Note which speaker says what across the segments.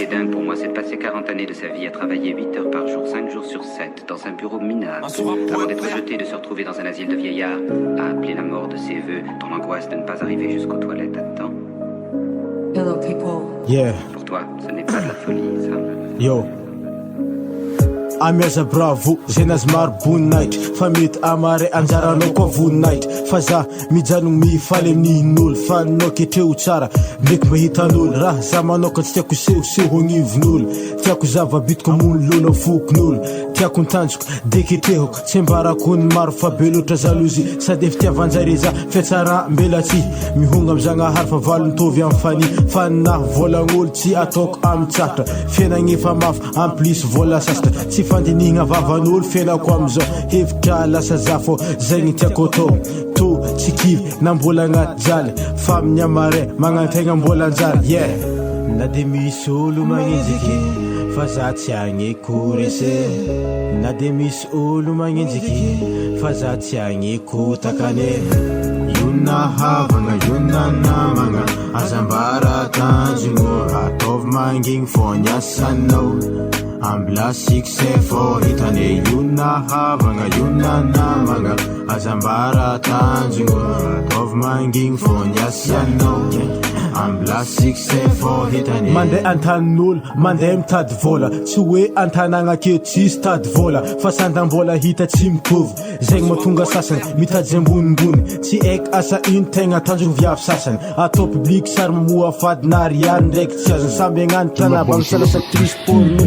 Speaker 1: qui est dingue pour moi, c'est de passer 40 années de sa vie à travailler 8 heures par jour, 5 jours sur 7, dans un bureau minable, avant d'être jeté, de se retrouver dans un asile de vieillards, à appeler la mort de ses voeux, dans l'angoisse de ne pas arriver jusqu'aux toilettes à temps.
Speaker 2: Hello, people.
Speaker 3: Yeah.
Speaker 1: Pour toi, ce n'est pas de la folie, ça.
Speaker 3: Yo. Amiaza bravo, zenazy maro night fa mety amare anjaranao koa night fa za mijanogny mifaly amin'in'olo fa anao ketreo tsara ndraiky mba hitan'olo raha za manao ka tsy tiako sehoseho agnivon'olo tiako zava-bitiko amony lolo fokon'olo tiako nitanjoko deketrehoko tsy ambarako ny maro fa be loatra jalozy sady fitiavanjare za fiatsara mbela tsy mihonga am'zagnahary fa valo nitovy amin'ny fany fa nahy volagn'olo tsy ataoko amitsatra fiainagnefa mafy amplis vola sasatra tsy fandinihigna vavan'olo fiainako amizao hevitra lasa za fô zay ny tiako atao to tsy kivy na mbola agnaty jaly fa amin'ny amare magnategna mbola anjary yeah na de misy olo magnenjiky fa za tsy agneko rese na de misy olo magnenjiky fa za tsy agneko takane yona havagna yona namagna azambara tanjogno ataovy mangigny fô ny asanao ambla succès fô hitane yona havagna yona namagna azambara tanjogno ataovy mangigny fô ny asanao ambla succès fô hitane mandeha antanin'olo mandeha mitady vola tsy hoe antanagna ake tsisy tady vola fa sandam-bola hita tsy mitovy zegny mahatonga sasany mitady ambonimbony tsy aiky asa ino tegna tanjogny viavy sasany atao public sary mamoa fady na riany ndraiky tsy azony samby agnanitra naba misalasatrice porno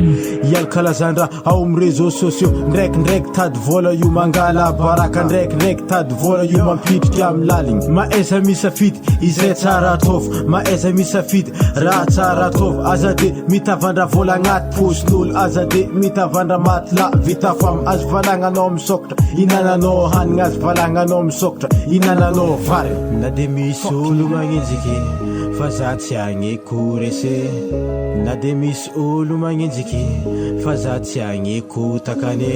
Speaker 3: ialkalazandraha ao amin'ny réseaux sociaux ndraikindraiky tady vola io mangala baraka ndraikindraiky tady vola io mampidriky amin'ny laligny maaiza misafidy izay tsara ataovy maaiza misafidy raha tsara ataovy aza de mitavandra vola agnaty posin'olo aza de mitavandra matla vita fam azo valagnanao misokatra inananao hanigny azo valagnanao misokatra inananao vary na de misy olo magnenjiky fa za tsy agneko rese na de misy olo magnenjiky fa za tsy agneko takane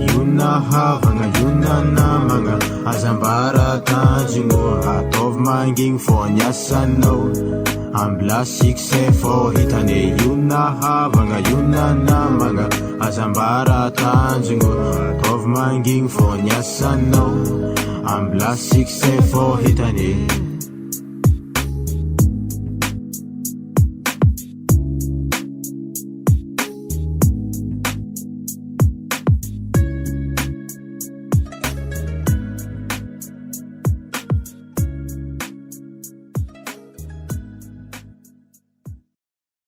Speaker 3: yona havagna yona namagna azambara tanjogno ataovy mangigny fô ny asanao ambla succès fô hitane yona havagna yona namagna azambara tanjogno ataovy mangigny fô ny asanao ambla succès fô hitane